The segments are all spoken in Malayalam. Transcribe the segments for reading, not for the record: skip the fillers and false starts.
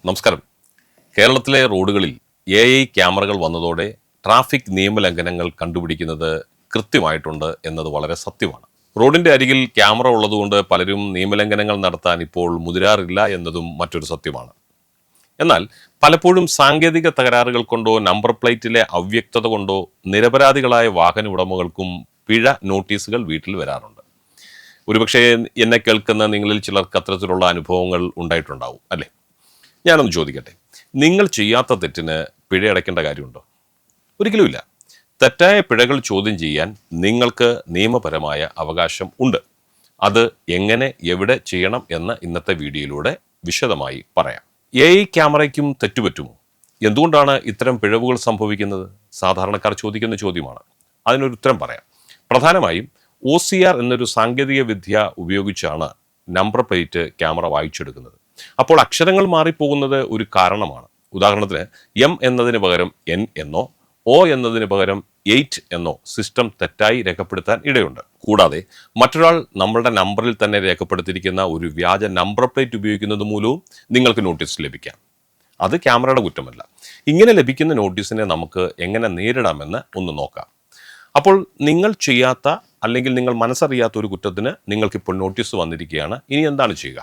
നമസ്കാരം. കേരളത്തിലെ റോഡുകളിൽ AI ക്യാമറകൾ വന്നതോടെ ട്രാഫിക് നിയമലംഘനങ്ങൾ കണ്ടുപിടിക്കുന്നത് കൃത്യമായിട്ടുണ്ട് എന്നത് വളരെ സത്യമാണ്. റോഡിന്റെ അരികിൽ ക്യാമറ ഉള്ളതുകൊണ്ട് പലരും നിയമലംഘനങ്ങൾ നടത്താൻ ഇപ്പോൾ മുതിരാറില്ല എന്നതും മറ്റൊരു സത്യമാണ്. എന്നാൽ പലപ്പോഴും സാങ്കേതിക തകരാറുകൾ കൊണ്ടോ നമ്പർ പ്ലേറ്റിലെ അവ്യക്തത കൊണ്ടോ നിരപരാധികളായ വാഹന ഉടമകൾക്കും പിഴ നോട്ടീസുകൾ വീട്ടിൽ വരാറുണ്ട്. ഒരുപക്ഷെ എന്നെ കേൾക്കുന്ന നിങ്ങളിൽ ചിലർക്ക് അത്തരത്തിലുള്ള അനുഭവങ്ങൾ ഉണ്ടായിട്ടുണ്ടാവും അല്ലേ? ഞാനൊന്ന് ചോദിക്കട്ടെ, നിങ്ങൾ ചെയ്യാത്ത തെറ്റിന് പിഴ അടയ്ക്കേണ്ട കാര്യമുണ്ടോ? ഒരിക്കലുമില്ല. തെറ്റായ പിഴകൾ ചോദ്യം ചെയ്യാൻ നിങ്ങൾക്ക് നിയമപരമായ അവകാശം ഉണ്ട്. അത് എങ്ങനെ എവിടെ ചെയ്യണം എന്ന് ഇന്നത്തെ വീഡിയോയിലൂടെ വിശദമായി പറയാം. AI ക്യാമറയ്ക്കും തെറ്റുപറ്റുമോ? എന്തുകൊണ്ടാണ് ഇത്തരം പിഴവുകൾ സംഭവിക്കുന്നത്? സാധാരണക്കാർ ചോദിക്കുന്ന ചോദ്യമാണ്. അതിനൊരു ഉത്തരം പറയാം. പ്രധാനമായും OCR എന്നൊരു സാങ്കേതിക വിദ്യ ഉപയോഗിച്ചാണ് നമ്പർ പ്ലേറ്റ് ക്യാമറ വായിച്ചെടുക്കുന്നത്. അപ്പോൾ അക്ഷരങ്ങൾ മാറിപ്പോകുന്നത് ഒരു കാരണമാണ്. ഉദാഹരണത്തിന് M എന്നതിന് പകരം N എന്നോ O എന്നതിന് പകരം 8 എന്നോ സിസ്റ്റം തെറ്റായി രേഖപ്പെടുത്താൻ ഇടയുണ്ട്. കൂടാതെ മറ്റൊരാൾ നമ്മളുടെ നമ്പറിൽ തന്നെ രേഖപ്പെടുത്തിയിരിക്കുന്ന ഒരു വ്യാജ നമ്പർ പ്ലേറ്റ് ഉപയോഗിക്കുന്നത് മൂലവും നിങ്ങൾക്ക് നോട്ടീസ് ലഭിക്കാം. അത് ക്യാമറയുടെ കുറ്റമല്ല. ഇങ്ങനെ ലഭിക്കുന്ന നോട്ടീസിനെ നമുക്ക് എങ്ങനെ നേരിടാമെന്ന് ഒന്ന് നോക്കാം. അപ്പോൾ നിങ്ങൾ ചെയ്യാത്ത അല്ലെങ്കിൽ നിങ്ങൾ മനസ്സറിയാത്ത ഒരു കുറ്റത്തിന് നിങ്ങൾക്കിപ്പോൾ നോട്ടീസ് വന്നിരിക്കുകയാണ്. ഇനി എന്താണ് ചെയ്യുക?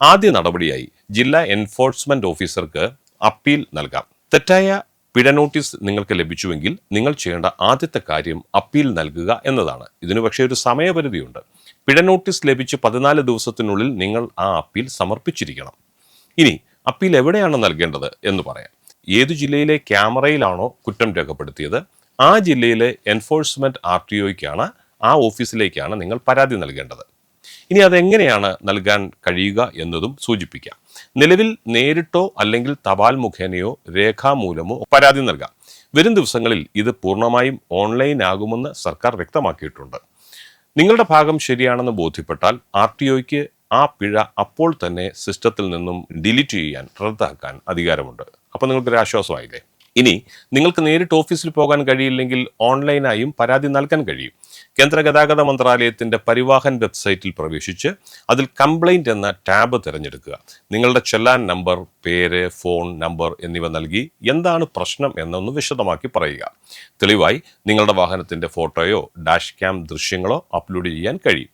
ആദ്യ നടപടിയായി ജില്ലാ എൻഫോഴ്സ്മെന്റ് ഓഫീസർക്ക് അപ്പീൽ നൽകാം. തെറ്റായ പിഴ നോട്ടീസ് നിങ്ങൾക്ക് ലഭിച്ചുവെങ്കിൽ നിങ്ങൾ ചെയ്യേണ്ട ആദ്യത്തെ കാര്യം അപ്പീൽ നൽകുക എന്നതാണ്. ഇതിനു പക്ഷേ ഒരു സമയപരിധിയുണ്ട്. പിഴ നോട്ടീസ് ലഭിച്ച് 14 ദിവസത്തിനുള്ളിൽ നിങ്ങൾ ആ അപ്പീൽ സമർപ്പിച്ചിരിക്കണം. ഇനി അപ്പീൽ എവിടെയാണ് നൽകേണ്ടത് എന്ന് പറയാം. ഏതു ജില്ലയിലെ ക്യാമറയിലാണോ കുറ്റം രേഖപ്പെടുത്തിയത് ആ ജില്ലയിലെ എൻഫോഴ്സ്മെന്റ് RTOയ്ക്കാണ്, ആ ഓഫീസിലേക്കാണ് നിങ്ങൾ പരാതി നൽകേണ്ടത്. ഇനി അതെങ്ങനെയാണ് നൽകാൻ കഴിയുക എന്നതും സൂചിപ്പിക്കാം. നിലവിൽ നേരിട്ടോ അല്ലെങ്കിൽ തപാൽ മുഖേനയോ രേഖാമൂലമോ പരാതി നൽകാം. വരും ദിവസങ്ങളിൽ ഇത് പൂർണ്ണമായും ഓൺലൈൻ ആകുമെന്ന് സർക്കാർ വ്യക്തമാക്കിയിട്ടുണ്ട്. നിങ്ങളുടെ ഭാഗം ശരിയാണെന്ന് ബോധ്യപ്പെട്ടാൽ RTOയ്ക്ക് ആ പിഴ അപ്പോൾ തന്നെ സിസ്റ്റത്തിൽ നിന്നും ഡിലീറ്റ് ചെയ്യാൻ, റദ്ദാക്കാൻ അധികാരമുണ്ട്. അപ്പോൾ നിങ്ങൾക്കൊരു ആശ്വാസമായില്ലേ? ഇനി നിങ്ങൾക്ക് നേരിട്ട് ഓഫീസിൽ പോകാൻ കഴിയില്ലെങ്കിൽ ഓൺലൈനായും പരാതി നൽകാൻ കഴിയും. കേന്ദ്ര ഗതാഗത മന്ത്രാലയത്തിന്റെ പരിവാഹൻ വെബ്സൈറ്റിൽ പ്രവേശിച്ച് അതിൽ കംപ്ലൈന്റ് എന്ന ടാബ് തിരഞ്ഞെടുക്കുക. നിങ്ങളുടെ ചെല്ലാൻ നമ്പർ, പേര്, ഫോൺ നമ്പർ എന്നിവ നൽകി എന്താണ് പ്രശ്നം എന്നൊന്ന് വിശദമാക്കി പറയുക. തെളിവായി നിങ്ങളുടെ വാഹനത്തിന്റെ ഫോട്ടോയോ ഡാഷ് ക്യാം ദൃശ്യങ്ങളോ അപ്ലോഡ് ചെയ്യാൻ കഴിയും.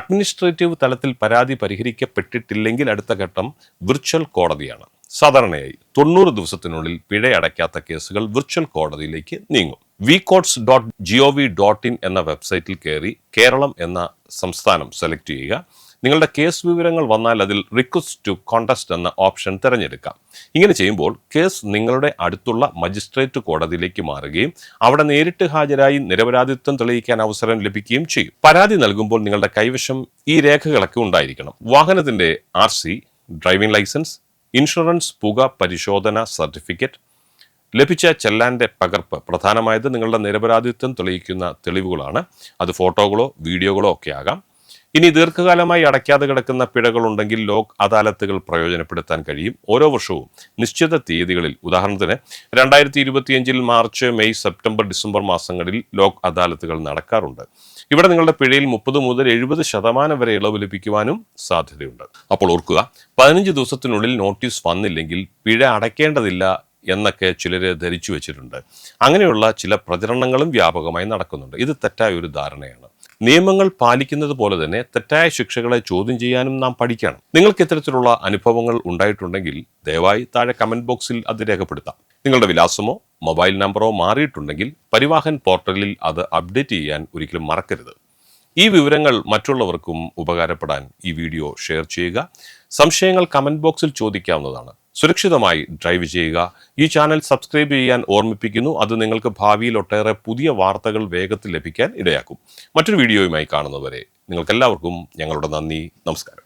അഡ്മിനിസ്ട്രേറ്റീവ് തലത്തിൽ പരാതി പരിഹരിക്കപ്പെട്ടിട്ടില്ലെങ്കിൽ അടുത്ത ഘട്ടം വിർച്വൽ കോടതിയാണ്. സാധാരണയായി 90 ദിവസത്തിനുള്ളിൽ പിഴ അടയ്ക്കാത്ത കേസുകൾ വിർച്വൽ കോടതിയിലേക്ക് നീങ്ങും. vcourts.gov.in എന്ന വെബ്സൈറ്റിൽ കയറി കേരളം എന്ന സംസ്ഥാനം സെലക്ട് ചെയ്യുക. നിങ്ങളുടെ കേസ് വിവരങ്ങൾ വന്നാൽ അതിൽ റിക്വസ്റ്റ് ടു കോണ്ടസ്റ്റ് എന്ന ഓപ്ഷൻ തിരഞ്ഞെടുക്കാം. ഇങ്ങനെ ചെയ്യുമ്പോൾ കേസ് നിങ്ങളുടെ അടുത്തുള്ള മജിസ്ട്രേറ്റ് കോടതിയിലേക്ക് മാറുകയും അവിടെ നേരിട്ട് ഹാജരായി നിരപരാധിത്വം തെളിയിക്കാൻ അവസരം ലഭിക്കുകയും ചെയ്യും. പരാതി നൽകുമ്പോൾ നിങ്ങളുടെ കൈവശം ഈ രേഖകളൊക്കെ ഉണ്ടായിരിക്കണം. വാഹനത്തിന്റെ RC, ഡ്രൈവിംഗ് ലൈസൻസ്, ഇൻഷുറൻസ്, പുക പരിശോധന സർട്ടിഫിക്കറ്റ്, ലഭിച്ച ചെല്ലാൻ്റെ പകർപ്പ്. പ്രധാനമായത് നിങ്ങളുടെ നിരപരാധിത്വം തെളിയിക്കുന്ന തെളിവുകളാണ്. അത് ഫോട്ടോകളോ വീഡിയോകളോ ഒക്കെ ആകാം. ഇനി ദീർഘകാലമായി അടയ്ക്കാതെ കിടക്കുന്ന പിഴകളുണ്ടെങ്കിൽ ലോക് അദാലത്തുകൾ പ്രയോജനപ്പെടുത്താൻ കഴിയും. ഓരോ വർഷവും നിശ്ചിത തീയതികളിൽ, ഉദാഹരണത്തിന് 2025 മാർച്ച്, മെയ്, സെപ്റ്റംബർ, ഡിസംബർ മാസങ്ങളിൽ ലോക് അദാലത്തുകൾ നടക്കാറുണ്ട്. ഇവിടെ നിങ്ങളുടെ പിഴയിൽ 30 മുതൽ 70% വരെ ഇളവ് ലഭിക്കുവാനും സാധ്യതയുണ്ട്. അപ്പോൾ ഓർക്കുക, 15 ദിവസത്തിനുള്ളിൽ നോട്ടീസ് വന്നില്ലെങ്കിൽ പിഴ അടയ്ക്കേണ്ടതില്ല എന്നൊക്കെ ചിലർ ധരിച്ചു വെച്ചിട്ടുണ്ട്. അങ്ങനെയുള്ള ചില പ്രചരണങ്ങളും വ്യാപകമായി നടക്കുന്നുണ്ട്. ഇത് തെറ്റായ ഒരു ധാരണയാണ്. നിയമങ്ങൾ പാലിക്കുന്നത് പോലെ തന്നെ തെറ്റായ ശിക്ഷകളെ ചോദ്യം ചെയ്യാനും നാം പഠിക്കണം. നിങ്ങൾക്ക് ഇത്തരത്തിലുള്ള അനുഭവങ്ങൾ ഉണ്ടായിട്ടുണ്ടെങ്കിൽ ദയവായി താഴെ കമന്റ് ബോക്സിൽ അത് രേഖപ്പെടുത്താം. നിങ്ങളുടെ വിലാസമോ മൊബൈൽ നമ്പറോ മാറിയിട്ടുണ്ടെങ്കിൽ പരിവാഹൻ പോർട്ടലിൽ അത് അപ്ഡേറ്റ് ചെയ്യാൻ ഒരിക്കലും മറക്കരുത്. ഈ വിവരങ്ങൾ മറ്റുള്ളവർക്കും ഉപകാരപ്പെടാൻ ഈ വീഡിയോ ഷെയർ ചെയ്യുക. സംശയങ്ങൾ കമന്റ് ബോക്സിൽ ചോദിക്കാവുന്നതാണ്. സുരക്ഷിതമായി ഡ്രൈവ് ചെയ്യുക. ഈ ചാനൽ സബ്സ്ക്രൈബ് ചെയ്യാൻ ഓർമ്മിപ്പിക്കുന്നു. അത് നിങ്ങൾക്ക് ഭാവിയിൽ ഒട്ടേറെ പുതിയ വാർത്തകൾ വേഗത്തിൽ ലഭിക്കാൻ ഇടയാക്കും. മറ്റൊരു വീഡിയോയുമായി കാണുന്നവരെ നിങ്ങൾക്കെല്ലാവർക്കും ഞങ്ങളുടെ നന്ദി. നമസ്കാരം.